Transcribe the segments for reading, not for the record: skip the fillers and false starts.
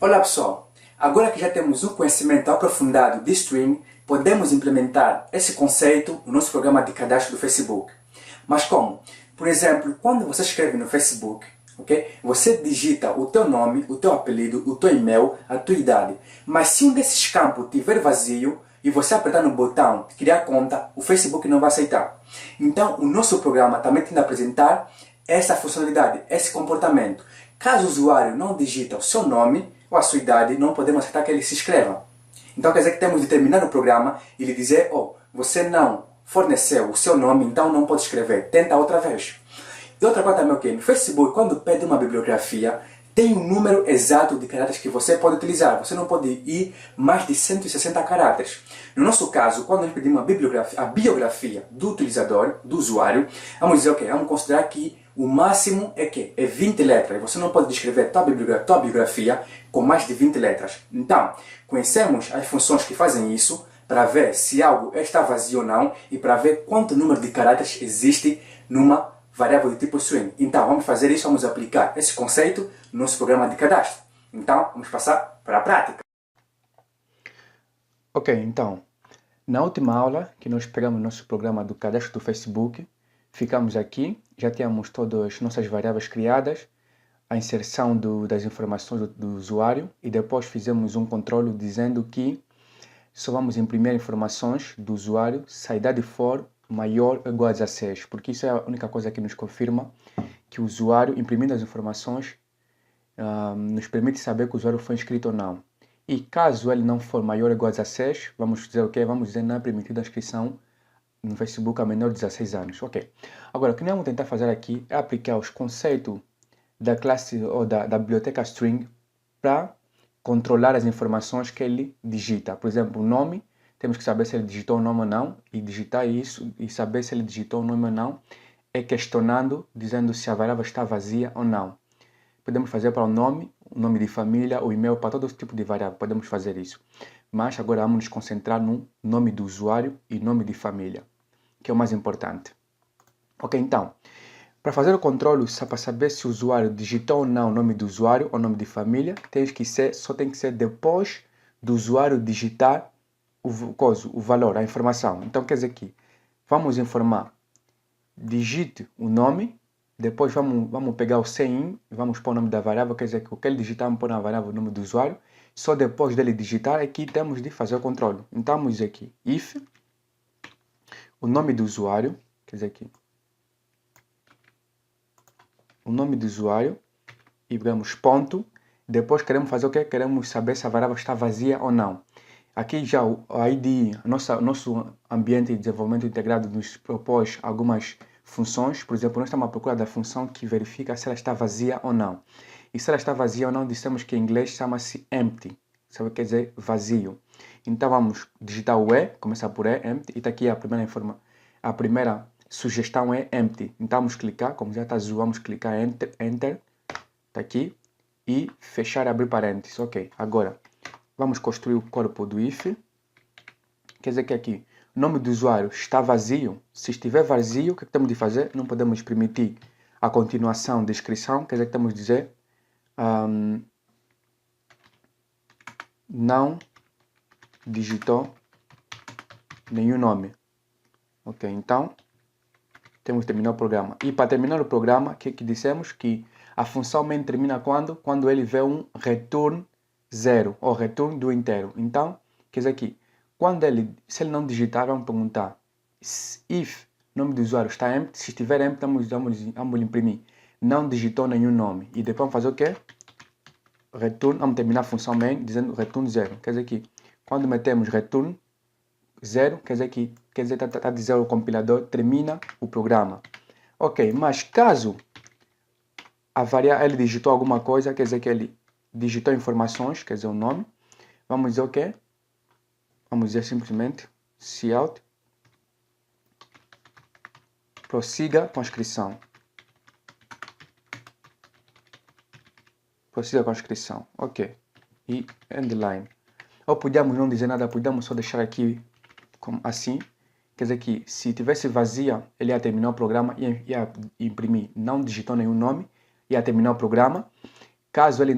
Olá pessoal, agora que já temos um conhecimento aprofundado de string, podemos implementar esse conceito no nosso programa de cadastro do Facebook. Mas como? Por exemplo, quando você escreve no Facebook, ok? Você digita o teu nome, o teu apelido, o teu e-mail, a tua idade. Mas se um desses campos estiver vazio e você apertar no botão de criar conta, o Facebook não vai aceitar. Então, o nosso programa também tem de apresentar essa funcionalidade, esse comportamento. Caso o usuário não digita o seu nome ou a sua idade, não podemos aceitar que ele se inscreva. Então quer dizer que temos de terminar o programa e lhe dizer, você não forneceu o seu nome, então não pode escrever. Tenta outra vez. E outra coisa também, no Facebook, quando pede uma bibliografia, tem um número exato de caracteres que você pode utilizar. Você não pode ir mais de 160 caracteres. No nosso caso, quando a gente pedir uma bibliografia, a biografia do utilizador, do usuário, vamos dizer, vamos considerar que o máximo é 20 letras. Você não pode descrever tua biografia com mais de 20 letras. Então, conhecemos as funções que fazem isso para ver se algo está vazio ou não e para ver quanto número de caracteres existe numa variável de tipo string. Então, vamos fazer isso, vamos aplicar esse conceito no nosso programa de cadastro. Então, vamos passar para a prática. Ok, então, na última aula que nós pegamos nosso programa do cadastro do Facebook, ficamos aqui, já tínhamos todas as nossas variáveis criadas, a inserção das informações do usuário e depois fizemos um controle dizendo que só vamos imprimir informações do usuário se a idade for maior ou igual a 16, porque isso é a única coisa que nos confirma que o usuário, imprimindo as informações, nos permite saber que o usuário foi inscrito ou não. E caso ele não for maior ou igual a 16, vamos dizer o quê? Vamos dizer não é permitida a inscrição no Facebook a menor de 16 anos. Ok. Agora, o que nós vamos tentar fazer aqui é aplicar os conceitos da classe ou da biblioteca string para controlar as informações que ele digita. Por exemplo, o nome, temos que saber se ele digitou o nome ou não, e digitar isso e saber se ele digitou o nome ou não é questionando, dizendo se a variável está vazia ou não. Podemos fazer para o nome de família, o e-mail, para todo tipo de variável, podemos fazer isso. Mas agora vamos nos concentrar no nome do usuário e nome de família, que é o mais importante. Ok, então, para fazer o controle, para saber se o usuário digitou ou não o nome do usuário ou nome de família, só tem que ser depois do usuário digitar o valor, a informação. Então, quer dizer que vamos informar, digite o nome, depois vamos pegar o CIN e vamos pôr o nome da variável, quer dizer que o que ele digitar, vamos pôr na variável o nome do usuário. Só depois dele digitar é que temos de fazer o controle. Então, vamos dizer aqui, if, o nome do usuário, quer dizer aqui, o nome do usuário, e vamos ponto. Depois queremos fazer o quê? Queremos saber se a variável está vazia ou não. Aqui já a IDE, nosso ambiente de desenvolvimento integrado, nos propôs algumas funções. Por exemplo, nós estamos à procura da função que verifica se ela está vazia ou não. E se ela está vazia ou não, dissemos que em inglês chama-se empty. Sabe o que quer dizer vazio? Então vamos digitar o E, começar por E, empty, e está aqui a primeira sugestão é empty. Então vamos clicar, como já está azul, vamos clicar enter, está aqui, e fechar e abrir parênteses. Ok, agora vamos construir o corpo do if. Quer dizer que aqui o nome do usuário está vazio. Se estiver vazio, o que temos de fazer? Não podemos permitir a continuação da inscrição. Quer dizer que temos de dizer não digitou nenhum nome. Ok, então temos de terminar o programa. E para terminar o programa, o que dissemos? Que a função main termina quando? Quando ele vê um return 0, ou return do inteiro. Então, quer dizer que se ele não digitar, vamos perguntar if nome do usuário está empty. Se estiver empty, vamos imprimir não digitou nenhum nome. E depois vamos fazer o quê? Return, vamos terminar a função main dizendo return 0. Quer dizer que quando metemos return 0, quer dizer está a dizer o compilador termina o programa. Ok, mas caso ele digitou alguma coisa, quer dizer que ele digitou informações, quer dizer o nome, vamos dizer o quê? Vamos dizer simplesmente cout, prossiga com a inscrição. Prossiga com a inscrição, ok. E endline. Ou podíamos não dizer nada, podíamos só deixar aqui como assim. Quer dizer que se tivesse vazia, ele ia terminar o programa e ia imprimir. Não digitou nenhum nome, ia terminar o programa. Caso ele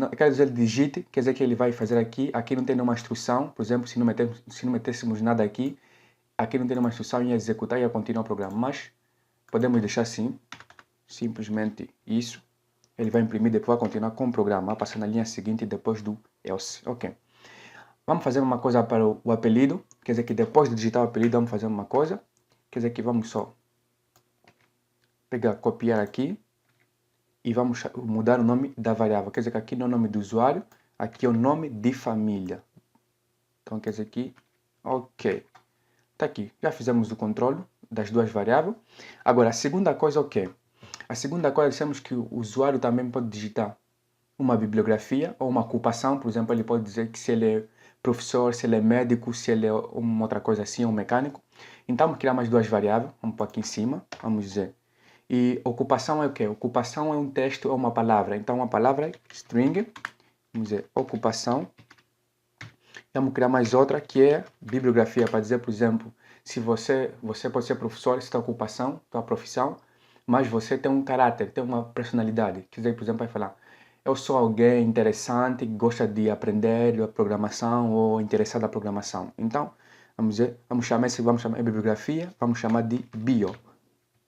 digite, quer dizer que ele vai fazer aqui. Aqui não tem nenhuma instrução. Por exemplo, se não metêssemos nada aqui, aqui não tem nenhuma instrução, ia executar e ia continuar o programa. Mas podemos deixar assim, simplesmente isso. Ele vai imprimir, depois vai continuar com o programa, vai passar na linha seguinte depois do else. Ok. Vamos fazer uma coisa para o apelido. Quer dizer que depois de digitar o apelido, vamos fazer uma coisa. Quer dizer que vamos só pegar, copiar aqui. E vamos mudar o nome da variável. Quer dizer que aqui não é o nome do usuário, aqui é o nome de família. Então quer dizer que, ok. Está aqui, já fizemos o controle das duas variáveis. Agora, a segunda coisa é o quê? A segunda coisa, dissemos que o usuário também pode digitar uma bibliografia ou uma ocupação. Por exemplo, ele pode dizer que se ele é professor, se ele é médico, se ele é uma outra coisa assim, um mecânico. Então, vamos criar mais duas variáveis. Vamos pôr aqui em cima, vamos dizer. E ocupação é o quê? Ocupação é um texto ou uma palavra. Então, uma palavra é string, vamos dizer, ocupação. Vamos criar mais outra que é bibliografia, para dizer, por exemplo, se você pode ser professor, essa é a ocupação, tua profissão, mas você tem um caráter, tem uma personalidade. Quer dizer, por exemplo, vai falar, eu sou alguém interessante, que gosta de aprender a programação ou interessado na programação. Então, vamos dizer, vamos chamar a bibliografia, vamos chamar de bio.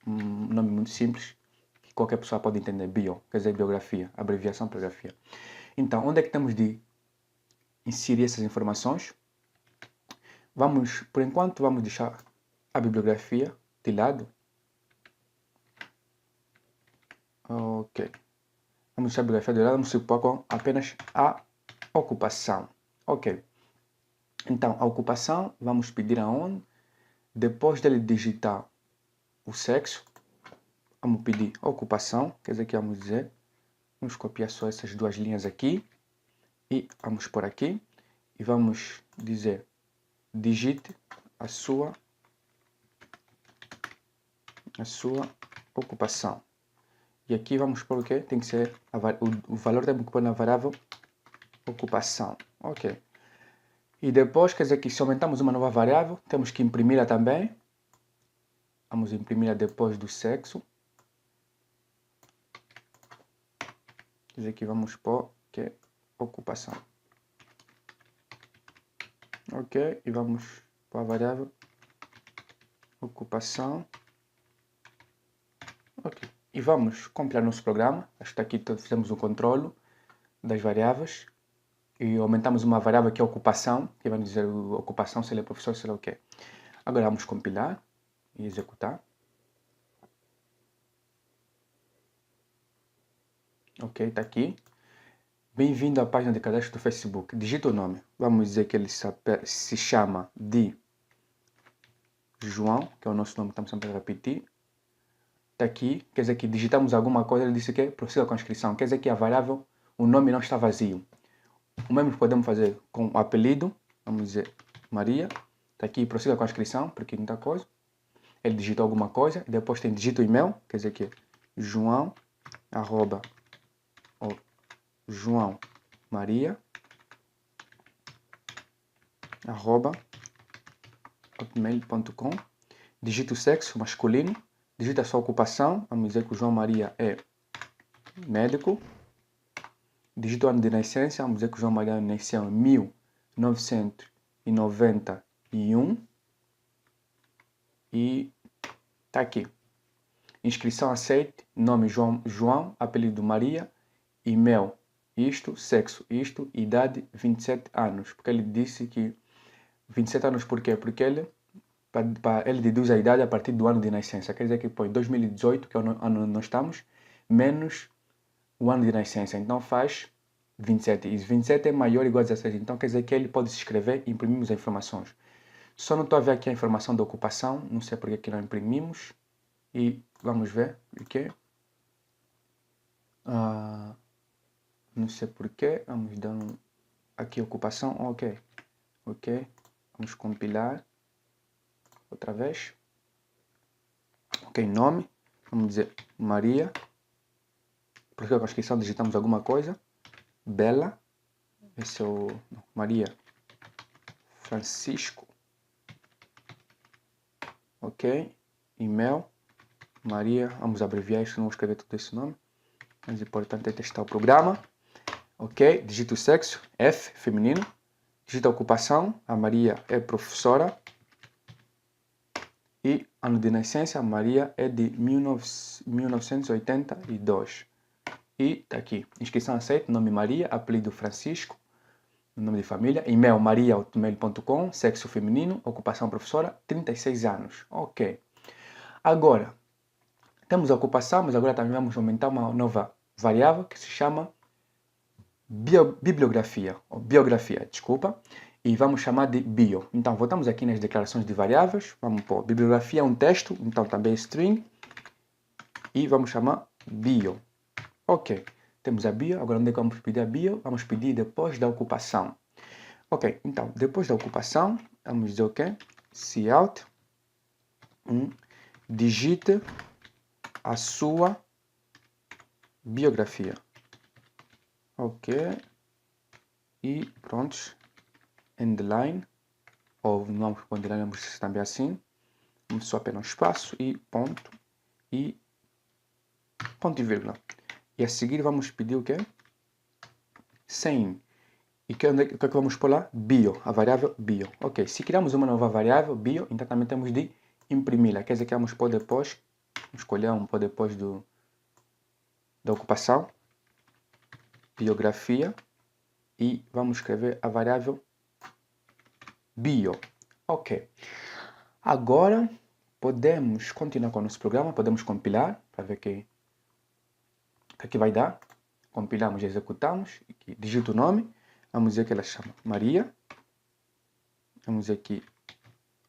Um nome muito simples, que qualquer pessoa pode entender, bio, quer dizer biografia, abreviação biografia. Então, onde é que temos de inserir essas informações? Por enquanto, vamos deixar a bibliografia de lado. Ok. Vamos deixar a bibliografia de lado, vamos supor com apenas a ocupação. Ok. Então, a ocupação, vamos pedir aonde? Depois dele digitar o sexo, vamos pedir ocupação, quer dizer que vamos dizer, vamos copiar só essas duas linhas aqui e vamos por aqui e vamos dizer digite a sua ocupação. E aqui vamos por o quê? Tem que ser o valor tem que pôr na variável ocupação. Ok. E depois, quer dizer que se aumentamos uma nova variável, temos que imprimi-la também. Vamos imprimir-la depois do sexo. Quer dizer que vamos pôr que é ocupação. Ok, e vamos para a variável ocupação. Ok, e vamos compilar nosso programa. Acho que aqui fizemos o controle das variáveis e aumentamos uma variável que é ocupação, que vai dizer ocupação, se ele é professor, sei lá o quê. Agora vamos compilar e executar. Ok, está aqui. Bem-vindo à página de cadastro do Facebook. Digita o nome. Vamos dizer que ele se chama de João, que é o nosso nome, estamos sempre a repetir. Está aqui, quer dizer que digitamos alguma coisa, ele disse que prossiga com a inscrição. Quer dizer que a variável, o nome não está vazio. O mesmo podemos fazer com o apelido. Vamos dizer Maria. Está aqui, prossiga com a inscrição, porque não está coisa. Ele digitou alguma coisa. E depois tem digito o e-mail, quer dizer que João, arroba, João Maria, arroba, hotmail.com. Digita o sexo masculino. Digita a sua ocupação. Vamos dizer que o João Maria é médico. Digita o ano de nascença. Vamos dizer que o João Maria nasceu em 1991. E tá aqui. Inscrição aceite. Nome João. Apelido Maria. E-mail isto. Sexo isto. Idade 27 anos. Porque ele disse que 27 anos por quê? Porque ele deduz a idade a partir do ano de nascença. Quer dizer que põe 2018, que é o ano onde nós estamos, menos o ano de nascença. Então faz 27. E 27 é maior ou igual a 16. Então quer dizer que ele pode se inscrever e imprimimos as informações. Só não estou a ver aqui a informação da ocupação. Não sei porque que não imprimimos. E vamos ver o que. Não sei porquê. Vamos dar aqui ocupação. Ok. Vamos compilar. Outra vez. Ok, nome. Vamos dizer Maria. Porque com a inscrição digitamos alguma coisa. Bela. Esse é o Maria Francisco. Ok. E-mail. Maria. Vamos abreviar isso, não vou escrever todo esse nome. Mas o importante é testar o programa. ok? Digita o sexo, F, feminino. Digita a ocupação, a Maria é professora. E ano de nascença, a Maria é de 1982. E tá aqui, inscrição aceita, nome Maria, apelido Francisco, nome de família, e-mail maria@hotmail.com, sexo feminino, ocupação professora, 36 anos. Ok. Agora, temos a ocupação, mas agora também vamos aumentar uma nova variável que se chama bibliografia, ou biografia, desculpa, e vamos chamar de bio. Então, voltamos aqui nas declarações de variáveis, vamos pôr bibliografia é um texto, então também string, e vamos chamar bio. Ok, temos a bio, agora onde é que vamos pedir a bio? Vamos pedir depois da ocupação. Ok, então, depois da ocupação, vamos dizer o quê? Cout, digite a sua biografia. Ok, e prontos, endline, ou não vamos pôr endline, vamos ser também assim, vamos só apenas espaço e ponto e vírgula. E a seguir vamos pedir o quê? Sem. E o que é que vamos pôr lá? Bio, a variável bio. Ok, se criamos uma nova variável, bio, então também temos de imprimi-la. Quer dizer que vamos pôr depois, vamos escolher um pôr depois da ocupação, biografia, e vamos escrever a variável bio. Ok. Agora podemos continuar com o nosso programa, podemos compilar para ver o que aqui vai dar. Compilamos, executamos, digito o nome, vamos dizer que ela chama Maria, vamos dizer aqui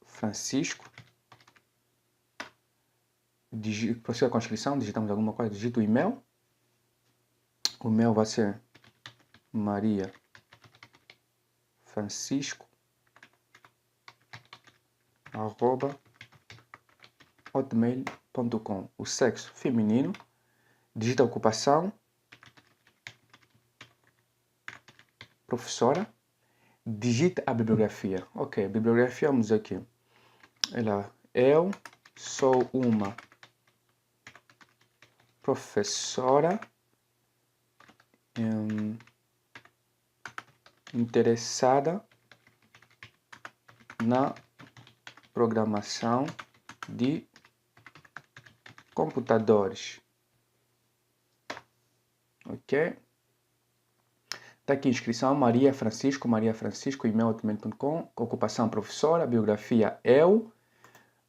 Francisco, prossiga com a inscrição, digitamos alguma coisa, digito o e-mail vai ser Maria Francisco @hotmail.com. O sexo feminino, digita a ocupação, professora, digita a bibliografia. Ok, bibliografia, vamos aqui. Eu sou uma professora interessada na programação de computadores. Ok? Está aqui inscrição Maria Francisco, e-mail@hotmail.com, ocupação professora, biografia eu.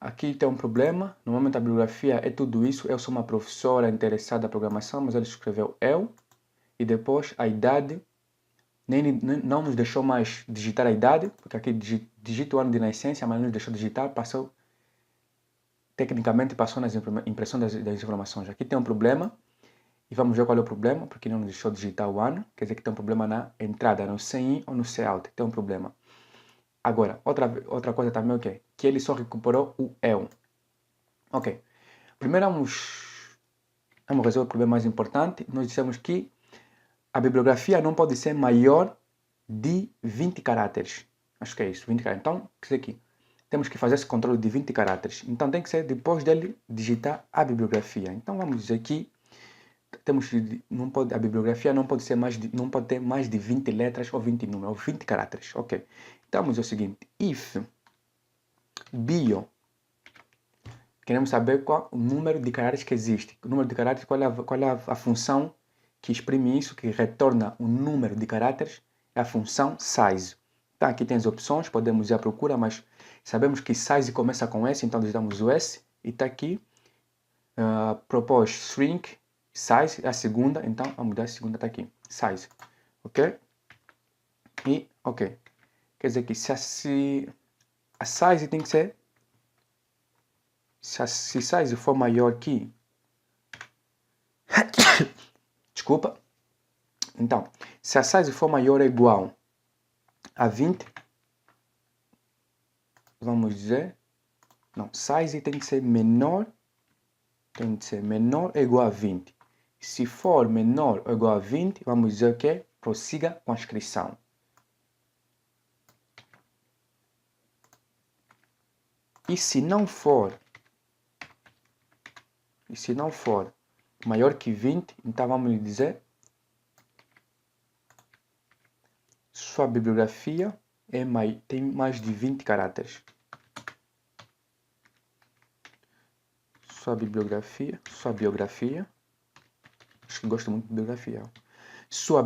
Aqui tem um problema, normalmente a bibliografia é tudo isso, eu sou uma professora interessada na programação, mas ele escreveu eu, e depois a idade, não nos deixou mais digitar a idade, porque aqui digita o ano de nascença, mas não nos deixou digitar, tecnicamente passou nas impressões das informações. Aqui tem um problema, e vamos ver qual é o problema, porque não nos deixou digitar o ano, quer dizer que tem um problema na entrada, no CIN ou no COUT, tem um problema. Agora, outra coisa também é o quê? Que ele só recuperou o eu. Ok. Primeiro vamos resolver o problema mais importante. Nós dissemos que a bibliografia não pode ser maior de 20 caracteres. Acho que é isso, 20 caracteres. Então, quer dizer aqui, temos que fazer esse controle de 20 caracteres. Então tem que ser depois dele digitar a bibliografia. Então vamos dizer que a bibliografia não pode ter mais de 20 letras ou 20 números, ou 20 caracteres. Ok. Então vamos dizer o seguinte, if bio, queremos saber qual o número de caracteres que existe. O número de caracteres, qual é a função que exprime isso, que retorna o número de caracteres, é a função size. Tá, aqui tem as opções, podemos ir à procura, mas sabemos que size começa com S, então digitamos o S, e está aqui, propose string, size, a segunda, então vamos mudar a segunda, está aqui, size, ok? E, ok, quer dizer que se a size tem que ser, se size for maior que, desculpa, então, se a size for maior ou igual a 20, vamos dizer, não, size tem que ser menor ou igual a 20. Se for menor ou igual a 20, vamos dizer que prossiga com a inscrição. E se não for maior que 20, então vamos dizer Sua bibliografia tem mais de 20 caracteres. Sua biografia. Acho que gosto muito de biografia. Sua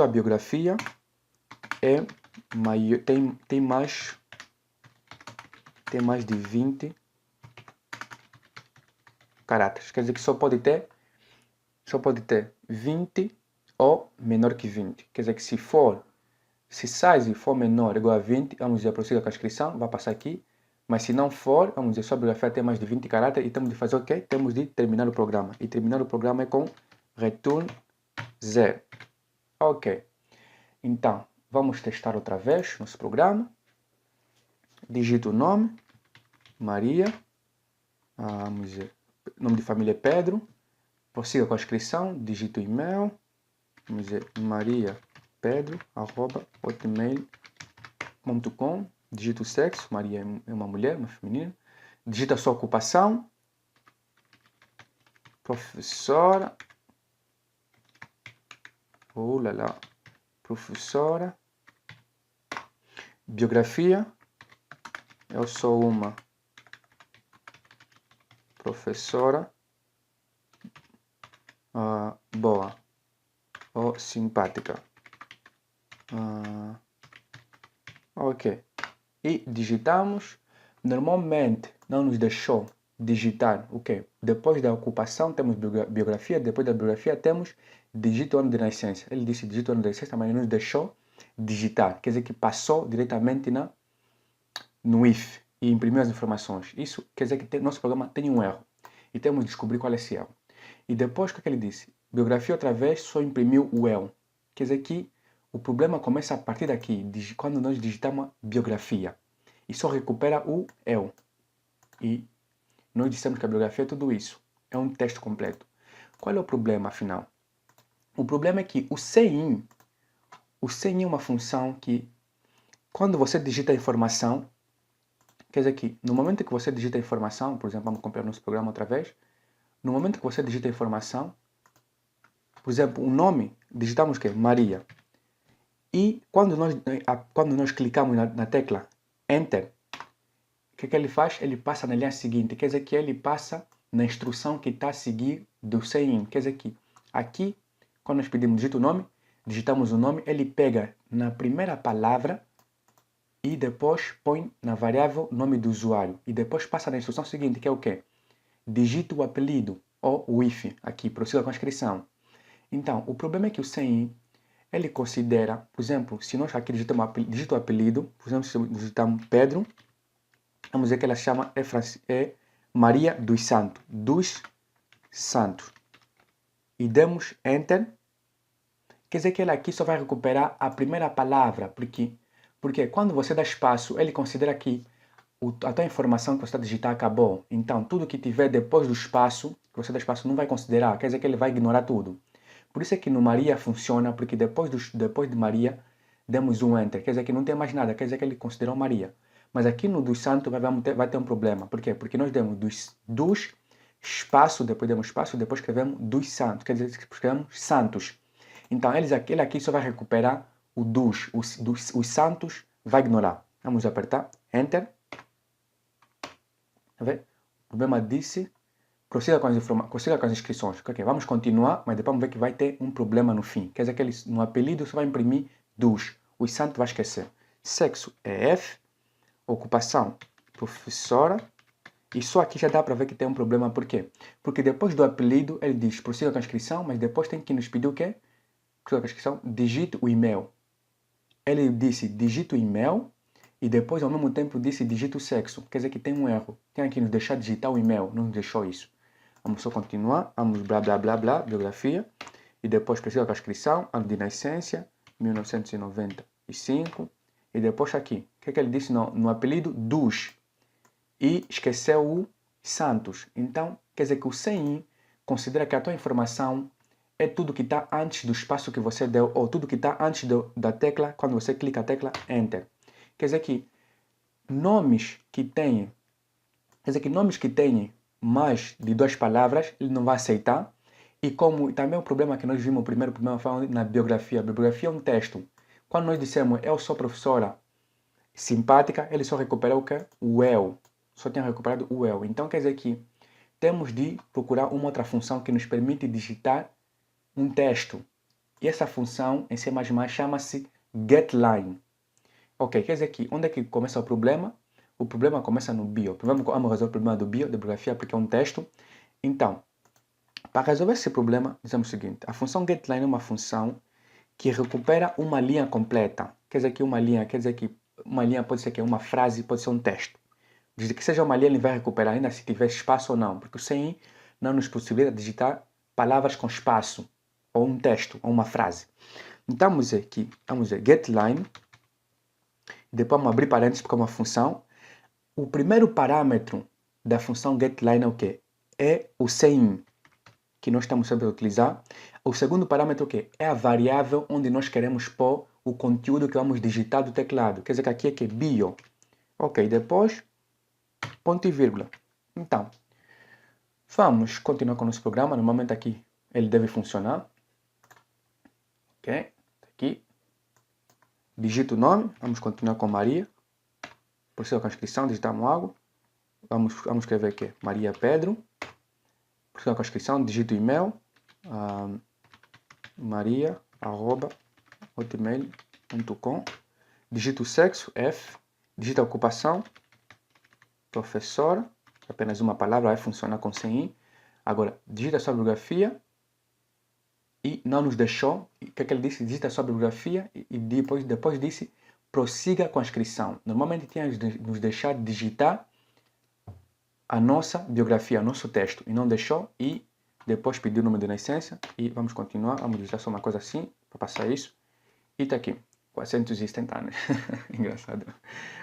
biografia é maior, tem mais de 20 caracteres. Quer dizer que só pode ter 20 ou menor que 20. Quer dizer que se size for menor ou igual a 20, vamos dizer, prossiga com a inscrição, vai passar aqui. Mas se não for, vamos dizer, sua bibliografia tem mais de 20 caracteres e temos de fazer o quê? Temos de terminar o programa. E terminar o programa é com return 0. Ok. Então, vamos testar outra vez nosso programa. Digito o nome, Maria. Vamos dizer, nome de família é Pedro. Prossiga com a inscrição, digito o e-mail. Vamos dizer, mariapedro@hotmail.com. Digita o sexo, Maria é uma mulher, uma feminina. Digita a sua ocupação, professora. Professora. Biografia, eu sou uma professora boa ou simpática. Ok. E digitamos. Normalmente não nos deixou digitar o quê? Depois da ocupação temos biografia, depois da biografia temos digito o ano de nascença. Ele disse digito o ano de nascença, mas nos deixou digitar. Quer dizer que passou diretamente no if e imprimiu as informações. Isso quer dizer que nosso programa tem um erro. E temos de descobrir qual é esse erro. E depois o que ele disse? Biografia outra vez só imprimiu o erro. Quer dizer que o problema começa a partir daqui, quando nós digitamos biografia. E só recupera o eu. E nós dissemos que a biografia é tudo isso. É um texto completo. Qual é o problema, afinal? O problema é que o CIN é uma função que, quando você digita a informação, quer dizer que no momento que você digita a informação, por exemplo, vamos comparar nosso programa outra vez, no momento que você digita a informação, por exemplo, o nome, digitamos o quê? Maria. E quando nós clicamos na tecla Enter, o que ele faz? Ele passa na linha seguinte, quer dizer que ele passa na instrução que está a seguir do CIN. Quer dizer que aqui, quando nós pedimos digita o nome, digitamos o nome, ele pega na primeira palavra e depois põe na variável nome do usuário. E depois passa na instrução seguinte, que é o quê? Digita o apelido, ou o if, aqui, prossiga com a inscrição. Então, o problema é que o CIN, ele considera, por exemplo, se nós aqui digitamos o apelido, por exemplo, se digitamos Pedro, vamos dizer que ela chama Maria dos Santos. E demos Enter. Quer dizer que ela aqui só vai recuperar a primeira palavra. Porque quando você dá espaço, ele considera que a tua informação que você está digitar acabou. Então, tudo que tiver depois do espaço, que você dá espaço, não vai considerar. Quer dizer que ele vai ignorar tudo. Por isso é que no Maria funciona, porque depois de Maria, demos um Enter. Quer dizer que não tem mais nada. Quer dizer que ele considerou Maria. Mas aqui no dos santos vai ter um problema. Por quê? Porque nós demos dos espaço, depois demos espaço, depois escrevemos dos santos. Quer dizer que escrevemos santos. Então, ele aqui só vai recuperar o os santos vai ignorar. Vamos apertar Enter. Tá vendo? O problema disse, prossiga com as inscrições. Okay, vamos continuar, mas depois vamos ver que vai ter um problema no fim. Quer dizer que no apelido só vai imprimir dos. Os santos vai esquecer. Sexo é F. Ocupação, professora. E só aqui já dá para ver que tem um problema. Por quê? Porque depois do apelido, ele diz prossiga com a inscrição, mas depois tem que nos pedir o quê? Prossiga com a inscrição, digite o e-mail. Ele disse digite o e-mail e depois ao mesmo tempo disse digite o sexo. Quer dizer que tem um erro. Tem que nos deixar digitar o e-mail. Não nos deixou isso. Vamos só continuar. Vamos blá blá blá blá, biografia. E depois prossiga com a inscrição, ano de nascença, 1995. E depois aqui, o que ele disse no apelido? Dos. E esqueceu o Santos. Então, quer dizer que o CIN considera que a tua informação é tudo que está antes do espaço que você deu, ou tudo que está antes da tecla, quando você clica a tecla Enter. Quer dizer que nomes que têm mais de 2 palavras, ele não vai aceitar. E como também o problema que nós vimos, o primeiro problema foi na biografia. A biografia é um texto. Quando nós dissemos eu sou professora simpática, ele só recupera o quê? O eu. Só tinha recuperado o eu. Então quer dizer que temos de procurar uma outra função que nos permite digitar um texto. E essa função em C++ chama-se getLine. Ok, quer dizer que onde é que começa o problema? O problema começa no bio. Vamos resolver o problema do bio, da bibliografia, porque é um texto. Então, para resolver esse problema, dizemos o seguinte. A função getLine é uma função que recupera uma linha completa. Quer dizer que uma linha pode ser que é uma frase, pode ser um texto. Desde que seja uma linha, ele vai recuperar ainda se tiver espaço ou não, porque o CI não nos possibilita digitar palavras com espaço, ou um texto, ou uma frase. Então vamos dizer getLine, depois vamos abrir parênteses porque é uma função. O primeiro parâmetro da função getLine é o quê? É o CI, que nós estamos sempre a utilizar. O segundo parâmetro é o quê? É a variável onde nós queremos pôr o conteúdo que vamos digitar do teclado. Quer dizer que aqui é que é bio. Ok, depois, ponto e vírgula. Então, vamos continuar com o nosso programa. Normalmente aqui ele deve funcionar. Ok, aqui. Digito o nome. Vamos continuar com Maria. Procedo com a inscrição, digitamos algo. Vamos escrever aqui, Maria Pedro. Procedo com a inscrição, digito o e-mail. maria@hotmail.com. Digito o sexo, F. Digito a ocupação, professora. Apenas uma palavra, vai funcionar com CI. Agora, digita a sua bibliografia. E não nos deixou. O que é que ele disse? Digita a sua bibliografia e depois disse prossiga com a inscrição. Normalmente tinha de nos deixar digitar a nossa biografia, o nosso texto. E não deixou. E depois pediu o número de nascença. E vamos continuar. Vamos digitar só uma coisa assim para passar isso. E está aqui. 470 anos. Engraçado.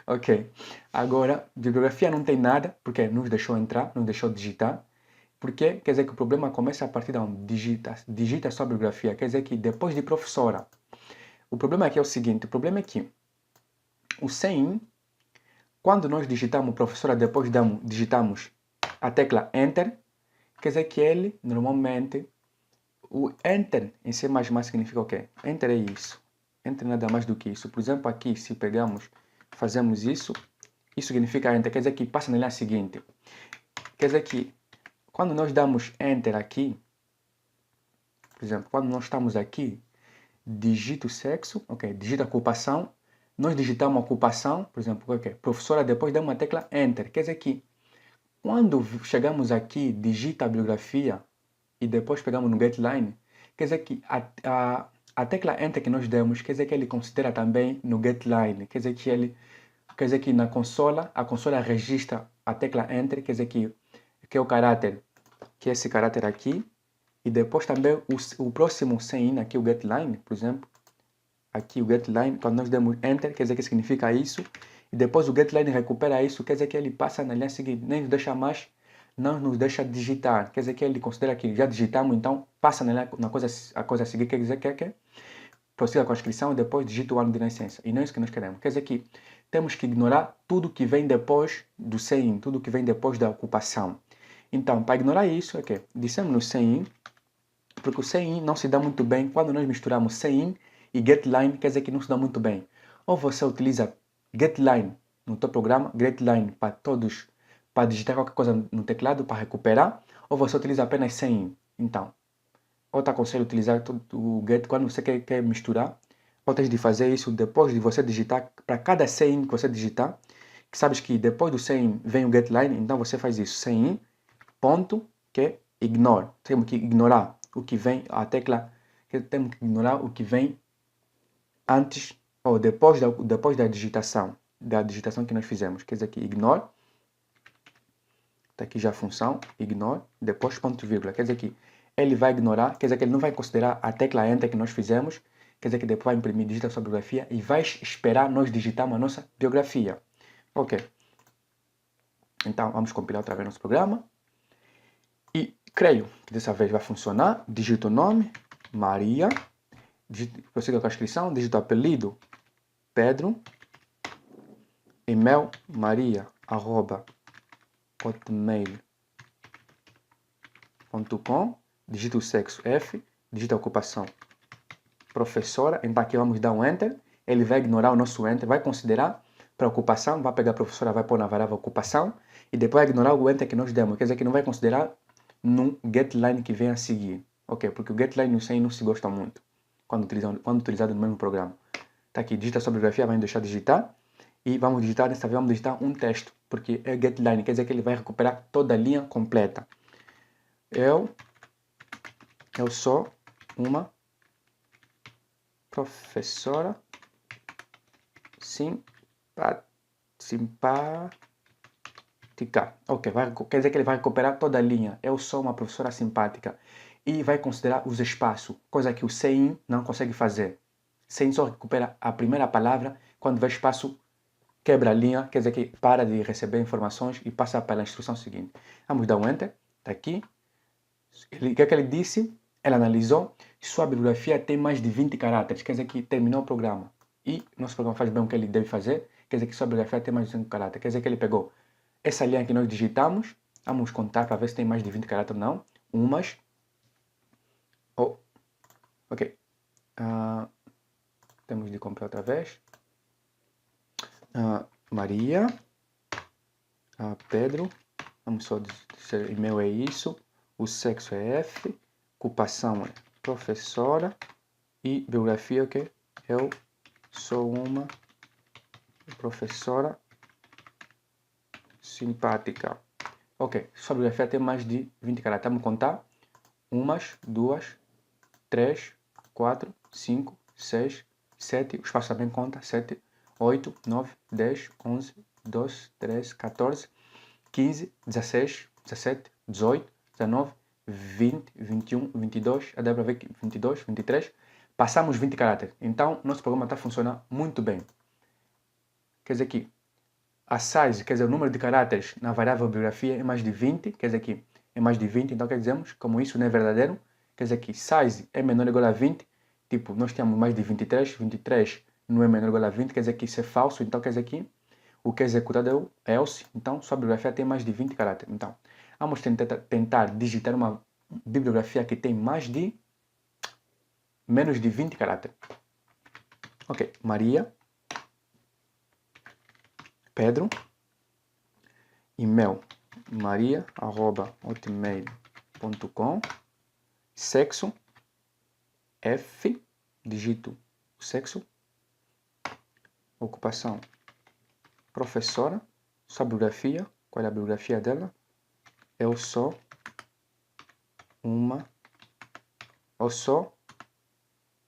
Ok. Agora, bibliografia não tem nada, porque nos deixou entrar, nos deixou digitar. Porque quer dizer que o problema começa a partir de onde digita a sua bibliografia. Quer dizer que depois de professora. O problema aqui é o seguinte. O problema é que o CIN, quando nós digitamos professora, depois digitamos a tecla Enter, quer dizer que ele, normalmente, o Enter em C++ significa o quê? Enter é isso. Enter nada mais do que isso. Por exemplo, aqui, se fazemos isso significa Enter. Quer dizer que passa na linha seguinte. Quer dizer que quando nós damos Enter aqui, por exemplo, quando nós estamos aqui, digita o sexo, ok, digita a ocupação, nós digitamos a ocupação, por exemplo, okay, professora, depois damos a tecla Enter. Quer dizer que quando chegamos aqui, digita a bibliografia e depois pegamos no getLine, quer dizer que a tecla Enter que nós demos, quer dizer que ele considera também no getLine, quer dizer que na consola, a consola registra a tecla Enter, quer dizer que é o caráter, que é esse caráter aqui, e depois também o próximo CIN, aqui o getLine, por exemplo, aqui o getLine, quando nós demos Enter, quer dizer que significa isso, e depois o getLine recupera isso, quer dizer que ele passa na linha seguinte, nem nos deixa mais, não nos deixa digitar, quer dizer que ele considera que já digitamos, então passa a coisa a seguir, quer dizer que prossiga com a inscrição e depois digita o ano de nascença, e não é isso que nós queremos, quer dizer que temos que ignorar tudo que vem depois do CIN, tudo que vem depois da ocupação. Então, para ignorar isso, é que dissemos no CIN, porque o CIN não se dá muito bem quando nós misturamos CIN e getLine, quer dizer que não se dá muito bem. Ou você utiliza getLine no teu programa, getLine para digitar qualquer coisa no teclado, para recuperar, ou você utiliza apenas CIN. Então, eu te aconselho a utilizar o get quando você quer misturar, ou tens de fazer isso depois de você digitar, para cada CIN que você digitar, que sabes que depois do CIN vem o getLine, então você faz isso, CIN, ponto, que é ignore. Temos que ignorar o que vem, a tecla, temos que ignorar o que vem antes ou depois da digitação que nós fizemos. Quer dizer que ignore, está aqui já a função, ignore, depois ponto e vírgula. Quer dizer que ele vai ignorar, quer dizer que ele não vai considerar a tecla Enter que nós fizemos, quer dizer que depois vai imprimir, digita a sua bibliografia e vai esperar nós digitarmos a nossa biografia. Ok. Então, vamos compilar outra vez nosso programa. E creio que dessa vez vai funcionar. Digito o nome, Maria. Prossiga com a inscrição. Digito o apelido, Pedro. E-mail, maria@hotmail.com. Digito o sexo, F. Digito a ocupação, professora. Então aqui vamos dar um Enter. ele vai ignorar o nosso enter, vai considerar para ocupação, vai pegar a professora, vai pôr na variável ocupação, e depois vai ignorar o enter que nós demos, quer dizer que não vai considerar no getLine que vem a seguir. Ok, porque o getLine e o não se gostam muito quando utilizado no mesmo programa. Tá aqui, digita a sua bibliografia, vai deixar digitar, e vamos digitar, dessa vez vamos digitar um texto, porque é getLine, quer dizer que ele vai recuperar toda a linha completa. Eu sou uma professora simpática. Ok, quer dizer que ele vai recuperar toda a linha. Eu sou uma professora simpática. E vai considerar os espaços, coisa que o sem não consegue fazer. Sem só recupera a primeira palavra, quando vê espaço, quebra a linha, quer dizer que para de receber informações e passa para a instrução seguinte. Vamos dar um enter, está aqui. O que é que ele disse? Ele analisou, sua bibliografia tem mais de 20 caracteres, quer dizer que terminou o programa. E nosso programa faz bem o que ele deve fazer, quer dizer que sua bibliografia tem mais de 5 caracteres, quer dizer que ele pegou essa linha que nós digitamos, vamos contar para ver se tem mais de 20 caracteres ou não. Umas. Ok. Temos de comprar outra vez. Maria. Pedro. Vamos só dizer, e-mail é isso. O sexo é F. Ocupação é professora. E biografia, ok? Eu sou uma professora simpática. Ok, sua bibliografia tem mais de 20 caracteres. Vamos contar. Umas, duas, 3, 4, 5, 6, 7. O espaço também conta. 7, 8, 9, 10, 11, 12, 13, 14, 15, 16, 17, 18, 19, 20, 21, 22. Dá para ver que 22, 23. Passamos 20 caracteres. Então, nosso programa está funcionando muito bem. Quer dizer que a size, quer dizer, o número de caracteres na variável bibliografia é mais de 20. Quer dizer que é mais de 20. Então, quer dizer, como isso não é verdadeiro, quer dizer que size é menor ou igual a 20. Tipo, nós temos mais de 23. 23 não é menor ou igual a 20. Quer dizer que isso é falso. Então, quer dizer que o que é executado é o else. Então, sua bibliografia tem mais de 20 caracteres. Então, vamos tentar digitar uma bibliografia que tem menos de 20 caracteres. Ok, Maria, Pedro, e-mail maria@hotmail.com, sexo, F, digito o sexo, ocupação, professora, sua bibliografia, qual é a bibliografia dela? Eu sou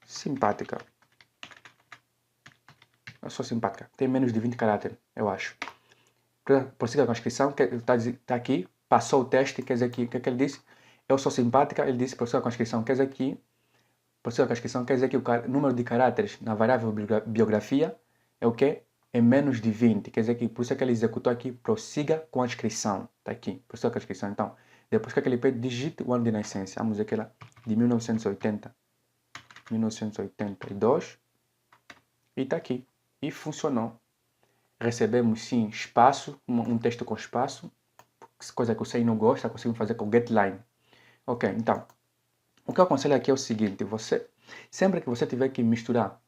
simpática. Eu sou simpática. Tem menos de 20 caracteres, eu acho. Prossiga com a inscrição, que está aqui, passou o teste, quer dizer que o que ele disse? Eu sou simpática, ele disse prossiga com a inscrição, quer dizer que prossiga com a inscrição, quer dizer que o número de caracteres na variável biografia é o quê? É menos de 20, quer dizer que por isso é que ele executou aqui, prossiga com a inscrição, está aqui, prossiga com a inscrição. Então, depois que ele pede, digite o ano de nascença, vamos dizer que era de 1982, e está aqui, e funcionou. Recebemos sim espaço, um texto com espaço, coisa que você não gosta, conseguimos fazer com getLine. Ok, então, o que eu aconselho aqui é o seguinte, sempre que você tiver que misturar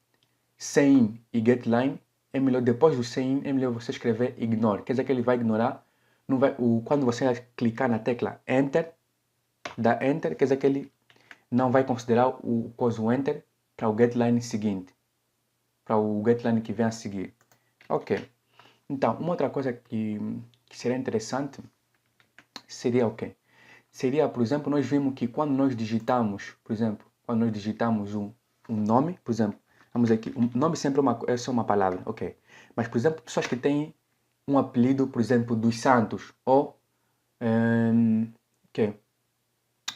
sem e getLine, é melhor, depois do sem, é melhor você escrever ignore, quer dizer que ele vai ignorar, quando você clicar na tecla enter, dá enter, quer dizer que ele não vai considerar o enter para o getLine seguinte, para o getLine que vem a seguir. Ok. Então, uma outra coisa que seria interessante seria o quê? Seria, por exemplo, nós vimos que quando nós digitamos, um nome, por exemplo, vamos dizer que um nome sempre é só uma palavra, ok? Mas, por exemplo, pessoas que têm um apelido, por exemplo, dos Santos, ou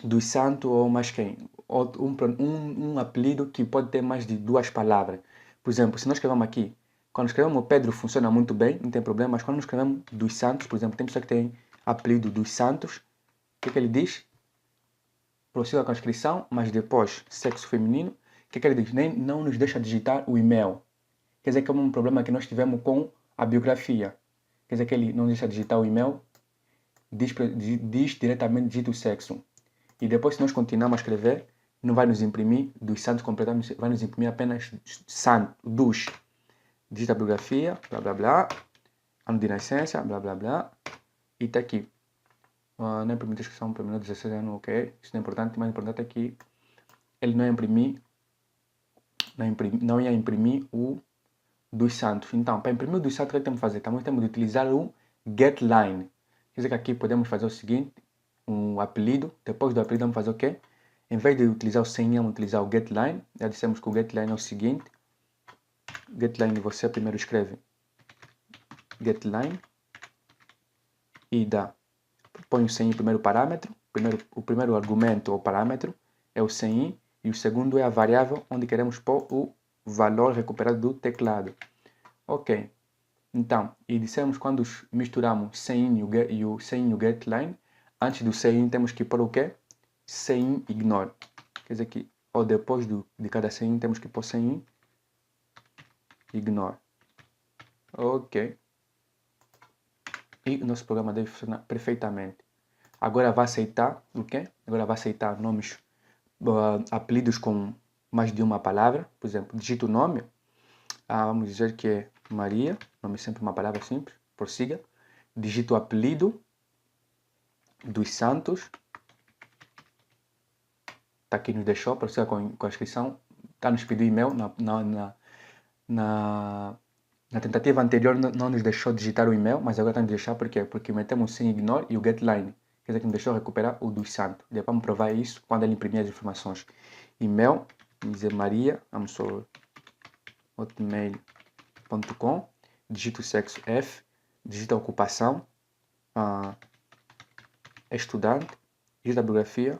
dos Santos, ou mais quem? Ou um apelido que pode ter mais de 2 palavras. Por exemplo, se nós escrevemos aqui, quando escrevemos Pedro funciona muito bem, não tem problema, mas quando escrevemos dos Santos, por exemplo, tem pessoa que tem apelido dos Santos, o que ele diz? Prossiga com a inscrição, mas depois sexo feminino, o que ele diz? Não nos deixa digitar o e-mail. Quer dizer que é um problema que nós tivemos com a biografia. Quer dizer que ele não deixa digitar o e-mail, diz diretamente digita o sexo. E depois, se nós continuarmos a escrever, não vai nos imprimir dos santos completamente, vai nos imprimir apenas santo, dos. Digita a bibliografia, blá blá blá, ano de nascença, blá blá blá, e está aqui. Não imprimir descrição para menor de 16 anos, ok, isso não é importante, o mais importante é que ele não ia imprimir o dos santos. Então, para imprimir o dos santos, o que temos que fazer? Também temos de utilizar o getLine. Quer dizer que aqui podemos fazer o seguinte, um apelido, depois do apelido vamos fazer o quê? Em vez de utilizar o sem, vamos utilizar o getLine. Já dissemos que o getLine é o seguinte, getLine você primeiro escreve getLine e põe o sem primeiro parâmetro, o primeiro argumento ou parâmetro é o sem e o segundo é a variável onde queremos pôr o valor recuperado do teclado. Ok, então, e dissemos quando misturamos sem e o getLine, antes do sem temos que pôr o quê? Sem ignore. Quer dizer que, ou depois de cada sem temos que pôr sem ignore. Ok. E o nosso programa deve funcionar perfeitamente. Agora vai aceitar o quê? Agora vai aceitar nomes, apelidos com mais de uma palavra. Por exemplo, digita o nome. Vamos dizer que é Maria. Nome é sempre uma palavra simples. Prossiga. Digita o apelido dos santos. Está aqui nos deixou. Prossiga com a inscrição. Está nos pediu e-mail. Na tentativa anterior não nos deixou digitar o e-mail, mas agora está nos deixar por quê? Porque metemos sem ignore e o getLine. Quer dizer que nos deixou recuperar o dos santos. Depois vamos provar isso quando ele imprimir as informações. E-mail, vamos dizer Maria, vamos só hotmail.com, digita o sexo F, digita a ocupação, estudante, digita a biografia,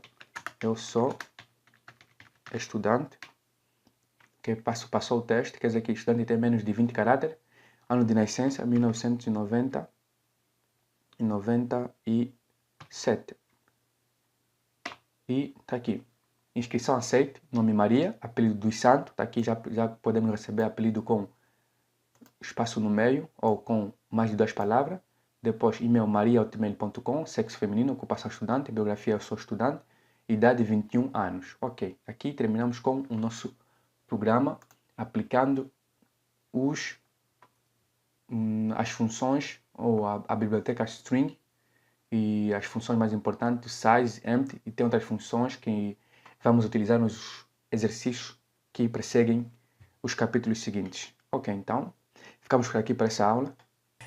eu sou estudante, que passou o teste, quer dizer que estudante tem menos de 20 caracteres, ano de nascença, 1997. E está aqui, inscrição aceite, nome Maria, apelido dos santos, está aqui, já podemos receber apelido com espaço no meio ou com mais de 2 palavras. Depois, e-mail maria@hotmail.com, sexo feminino, ocupação estudante, biografia eu sou estudante, idade 21 anos. Ok, aqui terminamos com o nosso programa aplicando as funções ou a biblioteca string e as funções mais importantes, size, empty, e tem outras funções que vamos utilizar nos exercícios que perseguem os capítulos seguintes. Ok, então, ficamos por aqui para essa aula.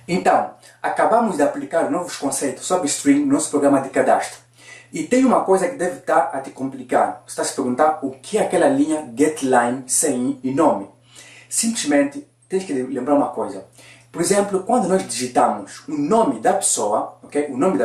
Então, acabamos de aplicar novos conceitos sobre string no nosso programa de cadastro. E tem uma coisa que deve estar a te complicar. Você está se perguntar o que é aquela linha getLine, sem e nome. Simplesmente, tens que lembrar uma coisa. Por exemplo, quando nós digitamos o nome da pessoa, ok? O nome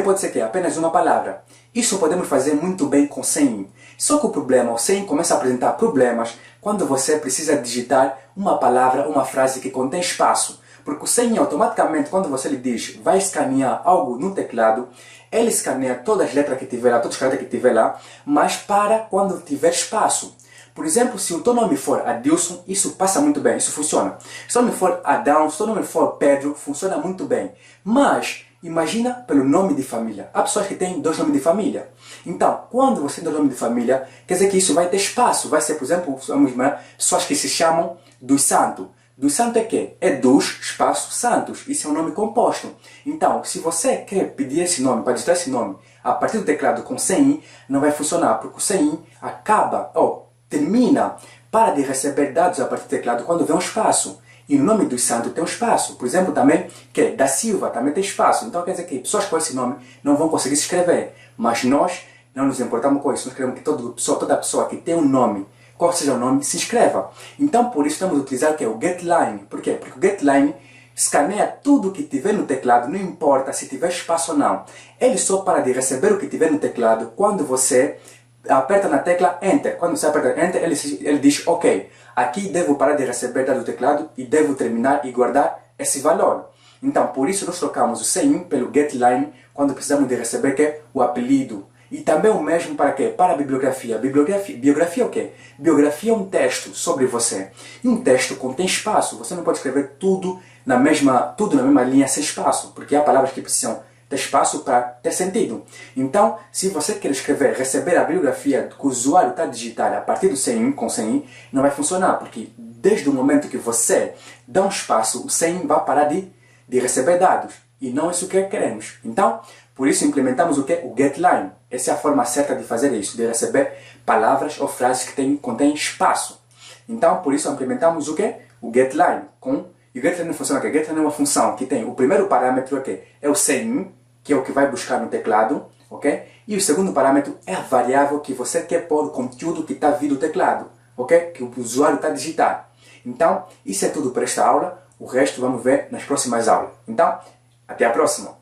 pode ser que é apenas uma palavra. Isso podemos fazer muito bem com sem. Só que o sem começa a apresentar problemas quando você precisa digitar uma palavra, uma frase que contém espaço. Porque o sem automaticamente, quando você lhe diz, vai escanear algo no teclado, ele escaneia todas as letras que tiver lá, todos os caracteres que tiver lá, mas para quando tiver espaço. Por exemplo, se o teu nome for Adilson, isso passa muito bem, isso funciona. Se o nome for Adão, se o nome for Pedro, funciona muito bem. Mas, imagina pelo nome de família. Há pessoas que têm 2 nomes de família. Então, quando você tem 2 nomes de família, quer dizer que isso vai ter espaço. Vai ser, por exemplo, pessoas que se chamam dos santos. Dos santos é que? É dos, espaço, santos. Isso é um nome composto. Então, se você quer pedir esse nome, para digitar esse nome, a partir do teclado com sem, não vai funcionar, porque o sem acaba, termina, para de receber dados a partir do teclado quando vê um espaço. E no nome dos santos tem um espaço. Por exemplo, também, que é da Silva, também tem espaço. Então quer dizer que pessoas com esse nome não vão conseguir se escrever. Mas nós não nos importamos com isso. Nós queremos que toda pessoa que tem um nome, qual seja o nome, se inscreva. Então por isso temos de utilizar que é o getLine. Por quê? Porque o getLine escaneia tudo que tiver no teclado, não importa se tiver espaço ou não. Ele só para de receber o que tiver no teclado quando você aperta na tecla Enter. Quando você aperta Enter, ele diz OK. Aqui devo parar de receber dados do teclado e devo terminar e guardar esse valor. Então, por isso nós trocamos o sem pelo getLine quando precisamos de receber que é o apelido. E também o mesmo para quê? Para a bibliografia. Biografia é o quê? Biografia é um texto sobre você. E um texto contém espaço. Você não pode escrever tudo na mesma linha sem espaço, porque há palavras que precisam ter espaço para ter sentido. Então, se você quer escrever, receber a bibliografia que o usuário está digital a partir do sem com sem, não vai funcionar, porque desde o momento que você dá um espaço, o sem vai parar de receber dados. E não é isso que queremos. Então, por isso implementamos o quê? O getLine. Essa é a forma certa de fazer isso, de receber palavras ou frases que contêm espaço. Então, por isso implementamos o quê? O getLine. E o getLine funciona aqui. GetLine é uma função que tem o primeiro parâmetro aqui, é o sem, que é o que vai buscar no teclado, ok? E o segundo parâmetro é a variável que você quer pôr o conteúdo que está vindo do teclado, ok? Que o usuário está digitando. Então, isso é tudo para esta aula. O resto vamos ver nas próximas aulas. Então, até a próxima!